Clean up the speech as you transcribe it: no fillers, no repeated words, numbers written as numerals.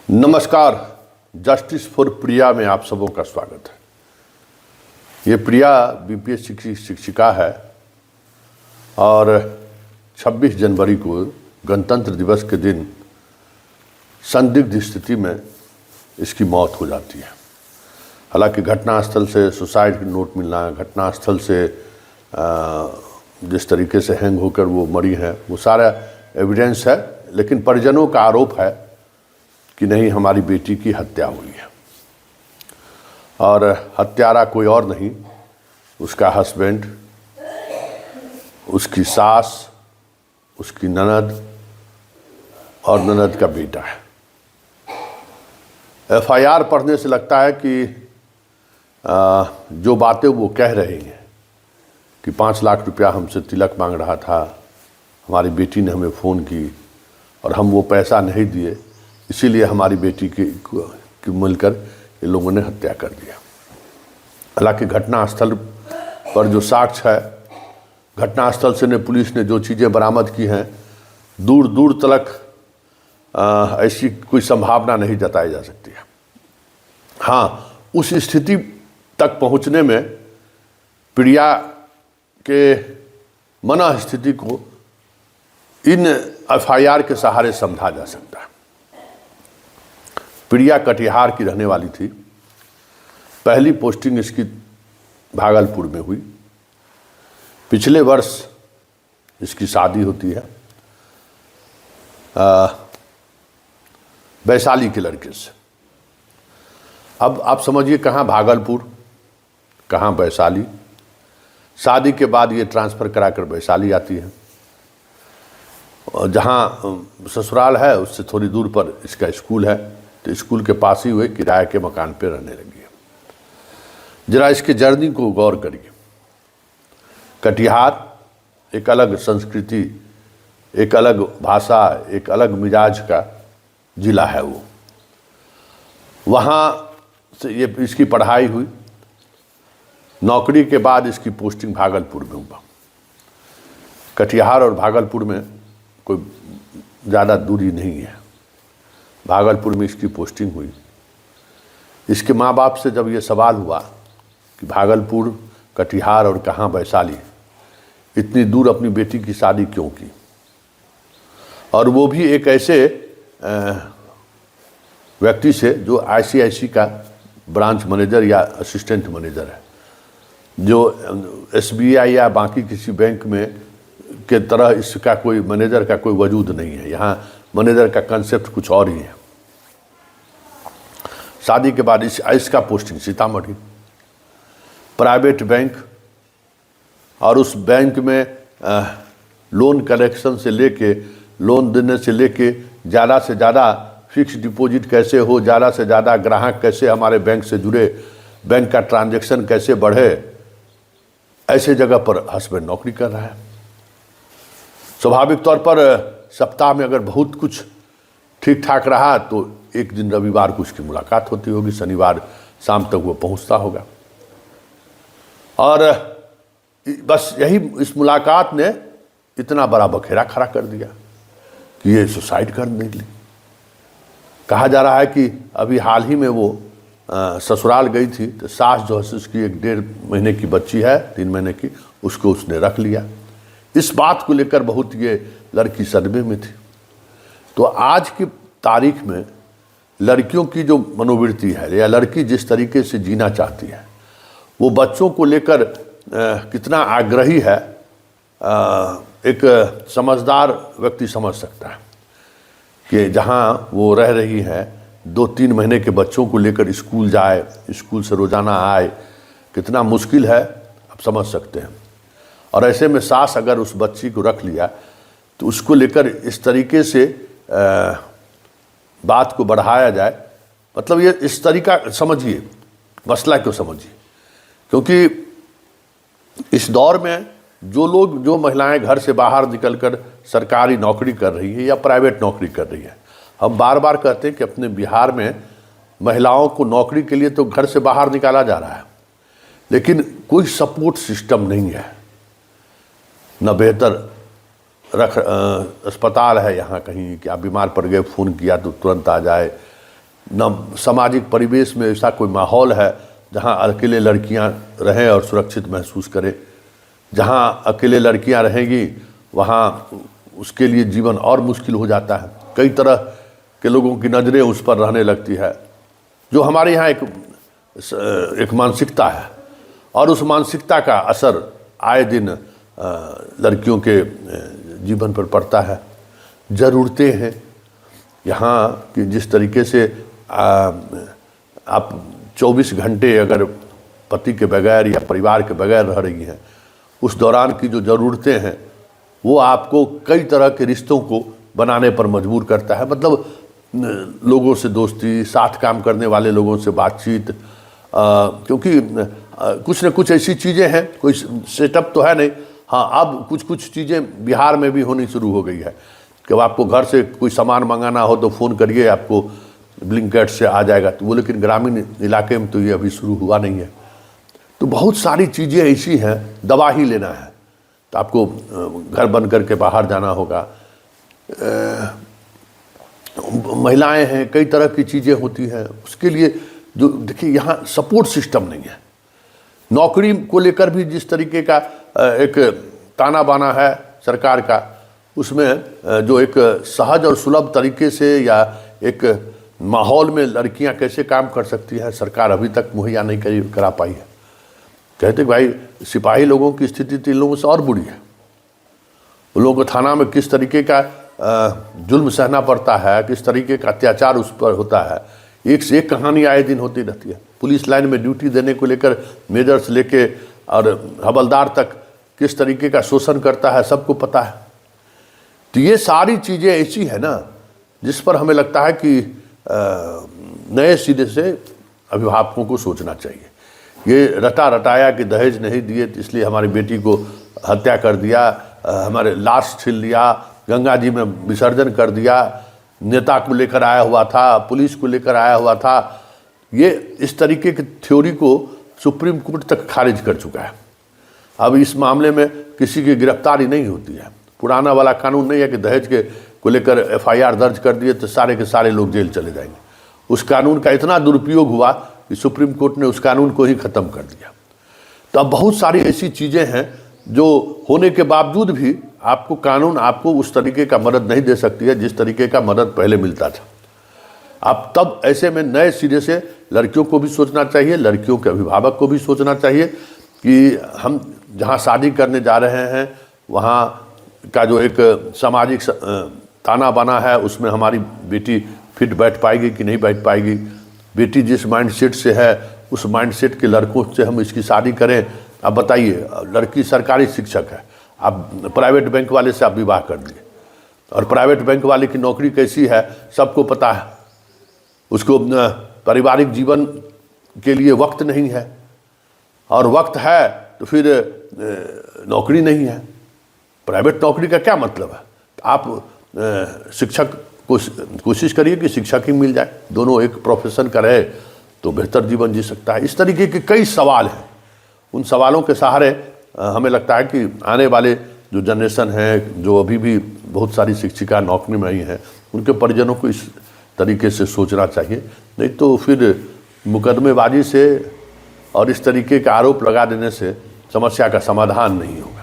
नमस्कार। Justice for प्रिया में आप सबों का स्वागत है। ये प्रिया बीपीएससी की शिक्षिका है और 26 जनवरी को गणतंत्र दिवस के दिन संदिग्ध स्थिति में इसकी मौत हो जाती है। हालांकि घटनास्थल से सुसाइड नोट मिलना, घटनास्थल से जिस तरीके से हैंग होकर वो मरी है, वो सारा एविडेंस है, लेकिन परिजनों का आरोप है कि नहीं, हमारी बेटी की हत्या हुई है और हत्यारा कोई और नहीं, उसका हस्बैंड, उसकी सास, उसकी ननद और ननद का बेटा है। एफआईआर पढ़ने से लगता है कि जो बातें वो कह रहे हैं कि 5 लाख रुपया हमसे तिलक मांग रहा था, हमारी बेटी ने हमें फ़ोन की और हम वो पैसा नहीं दिए, इसीलिए हमारी बेटी की मिलकर इन लोगों ने हत्या कर दिया। हालांकि घटनास्थल पर जो साक्ष्य है, घटनास्थल से ने पुलिस ने जो चीज़ें बरामद की हैं, दूर दूर तक ऐसी कोई संभावना नहीं जताई जा सकती है। हाँ, उस स्थिति तक पहुंचने में प्रिया के मनः स्थिति को इन एफआईआर के सहारे समझा जा सकता है। प्रिया कटिहार की रहने वाली थी। पहली पोस्टिंग इसकी भागलपुर में हुई। पिछले वर्ष इसकी शादी होती है वैशाली के लड़के से। अब आप समझिए, कहाँ भागलपुर, कहाँ वैशाली। शादी के बाद ये ट्रांसफ़र कराकर वैशाली आती है और जहाँ ससुराल है उससे थोड़ी दूर पर इसका स्कूल है, तो स्कूल के पास ही हुए किराए के मकान पे रहने लगी है। जरा इसके जर्नी को गौर करिए। कटिहार एक अलग संस्कृति, एक अलग भाषा, एक अलग मिजाज का जिला है वो। वहाँ से ये इसकी पढ़ाई हुई। नौकरी के बाद इसकी पोस्टिंग भागलपुर में हुआ। कटिहार और भागलपुर में कोई ज़्यादा दूरी नहीं है। भागलपुर में इसकी पोस्टिंग हुई। इसके माँ बाप से जब ये सवाल हुआ कि भागलपुर, कटिहार और कहाँ वैशाली, इतनी दूर अपनी बेटी की शादी क्यों की, और वो भी एक ऐसे व्यक्ति से जो आईसीआईसी का ब्रांच मैनेजर या असिस्टेंट मैनेजर है, जो एसबीआई या बाकी किसी बैंक में के तरह इसका कोई मैनेजर का कोई वजूद नहीं है। यहाँ मैनेजर का कंसेप्ट कुछ और ही है। शादी के बाद इसका पोस्टिंग सीतामढ़ी, प्राइवेट बैंक, और उस बैंक में लोन कलेक्शन से लेके, लोन देने से लेके, ज़्यादा से ज़्यादा फिक्स डिपॉजिट कैसे हो, ज़्यादा से ज़्यादा ग्राहक कैसे हमारे बैंक से जुड़े, बैंक का ट्रांजैक्शन कैसे बढ़े, ऐसे जगह पर हस्बैंड नौकरी कर रहा है। स्वाभाविक तौर पर सप्ताह में अगर बहुत कुछ ठीक ठाक रहा तो एक दिन रविवार को उसकी मुलाकात होती होगी, शनिवार शाम तक वो पहुंचता होगा। और बस यही इस मुलाकात ने इतना बड़ा बखेड़ा खड़ा कर दिया कि ये सुसाइड कर निकली। कहा जा रहा है कि अभी हाल ही में वो ससुराल गई थी, तो सास जो है उसकी 1.5 महीने की बच्ची है, 3 महीने की, उसको उसने रख लिया। इस बात को लेकर बहुत ये लड़की सदमे में थी। तो आज की तारीख में लड़कियों की जो मनोवृत्ति है, या लड़की जिस तरीके से जीना चाहती है, वो बच्चों को लेकर कितना आग्रही है, एक समझदार व्यक्ति समझ सकता है कि जहाँ वो रह रही है, 2-3 महीने के बच्चों को लेकर स्कूल जाए, स्कूल से रोज़ाना आए, कितना मुश्किल है, आप समझ सकते हैं। और ऐसे में सास अगर उस बच्ची को रख लिया तो उसको लेकर इस तरीके से बात को बढ़ाया जाए, मतलब ये इस तरीका समझिए, मसला क्यों समझिए। क्योंकि इस दौर में जो महिलाएं घर से बाहर निकलकर सरकारी नौकरी कर रही है या प्राइवेट नौकरी कर रही है, हम बार बार कहते हैं कि अपने बिहार में महिलाओं को नौकरी के लिए तो घर से बाहर निकाला जा रहा है, लेकिन कोई सपोर्ट सिस्टम नहीं है, न बेहतर अस्पताल है यहाँ कहीं कि आप बीमार पड़ गए, फ़ोन किया तो तुरंत आ जाए, न सामाजिक परिवेश में ऐसा कोई माहौल है जहाँ अकेले लड़कियाँ रहें और सुरक्षित महसूस करें। जहाँ अकेले लड़कियाँ रहेंगी वहाँ उसके लिए जीवन और मुश्किल हो जाता है। कई तरह के लोगों की नज़रें उस पर रहने लगती है, जो हमारे यहाँ एक मानसिकता है, और उस मानसिकता का असर आए दिन लड़कियों के जीवन पर पड़ता है। ज़रूरतें हैं यहाँ कि जिस तरीके से आप 24 घंटे अगर पति के बगैर या परिवार के बगैर रह रही हैं, उस दौरान की जो ज़रूरतें हैं वो आपको कई तरह के रिश्तों को बनाने पर मजबूर करता है। मतलब लोगों से दोस्ती, साथ काम करने वाले लोगों से बातचीत, क्योंकि कुछ न कुछ ऐसी चीज़ें हैं, कोई सेटअप तो है नहीं। हाँ, अब कुछ चीज़ें बिहार में भी होनी शुरू हो गई है कि अब आपको घर से कोई सामान मंगाना हो तो फ़ोन करिए, आपको ब्लिंकिट से आ जाएगा। तो वो लेकिन ग्रामीण इलाके में तो ये अभी शुरू हुआ नहीं है। तो बहुत सारी चीज़ें ऐसी हैं, दवा ही लेना है तो आपको घर बंद करके बाहर जाना होगा। महिलाएं हैं, कई तरह की चीज़ें होती हैं, उसके लिए जो देखिए यहाँ सपोर्ट सिस्टम नहीं है। नौकरी को लेकर भी जिस तरीके का एक ताना बाना है सरकार का, उसमें जो एक सहज और सुलभ तरीके से या एक माहौल में लड़कियां कैसे काम कर सकती हैं, सरकार अभी तक मुहैया नहीं करा पाई है। कहते भाई सिपाही लोगों की स्थिति तो इन लोगों से और बुरी है। उन लोगों को थाना में किस तरीके का जुल्म सहना पड़ता है, किस तरीके का अत्याचार उस पर होता है, एक से एक कहानी आए दिन होती रहती है। पुलिस लाइन में ड्यूटी देने को लेकर मेजर से लेके और हवलदार तक किस तरीके का शोषण करता है, सबको पता है। तो ये सारी चीज़ें ऐसी है ना जिस पर हमें लगता है कि नए सिरे से अभिभावकों को सोचना चाहिए। ये रटा रटाया कि दहेज नहीं दिए तो इसलिए हमारी बेटी को हत्या कर दिया, हमारे लाश छील लिया, गंगा जी में विसर्जन कर दिया, नेता को लेकर आया हुआ था, पुलिस को लेकर आया हुआ था। ये इस तरीके की थ्योरी को सुप्रीम कोर्ट तक खारिज कर चुका है। अब इस मामले में किसी की गिरफ्तारी नहीं होती है। पुराना वाला कानून नहीं है कि दहेज के को लेकर FIR दर्ज कर दिए तो सारे के सारे लोग जेल चले जाएंगे। उस कानून का इतना दुरुपयोग हुआ कि सुप्रीम कोर्ट ने उस कानून को ही ख़त्म कर दिया। तो अब बहुत सारी ऐसी चीज़ें हैं जो होने के बावजूद भी आपको कानून आपको उस तरीके का मदद नहीं दे सकती है जिस तरीके का मदद पहले मिलता था। अब तब ऐसे में नए सिरे से लड़कियों को भी सोचना चाहिए, लड़कियों के अभिभावक को भी सोचना चाहिए कि हम जहाँ शादी करने जा रहे हैं वहाँ का जो एक सामाजिक ताना बाना है उसमें हमारी बेटी फिट बैठ पाएगी कि नहीं बैठ पाएगी। बेटी जिस माइंडसेट से है उस माइंडसेट के लड़कों से हम इसकी शादी करें। अब बताइए, लड़की सरकारी शिक्षक है, आप प्राइवेट बैंक वाले से आप विवाह कर दिए, और प्राइवेट बैंक वाले की नौकरी कैसी है सबको पता है। उसको पारिवारिक जीवन के लिए वक्त नहीं है, और वक्त है तो फिर नौकरी नहीं है। प्राइवेट नौकरी का क्या मतलब है? आप शिक्षक को कोशिश करिए कि शिक्षक ही मिल जाए, दोनों एक प्रोफेशन का रहे तो बेहतर जीवन जी सकता है। इस तरीके के कई सवाल हैं। उन सवालों के सहारे हमें लगता है कि आने वाले जो जनरेशन है, जो अभी भी बहुत सारी शिक्षिका नौकरी में आई हैं, उनके परिजनों को इस तरीके से सोचना चाहिए। नहीं तो फिर मुकदमेबाजी से और इस तरीके का आरोप लगा देने से समस्या का समाधान नहीं होगा।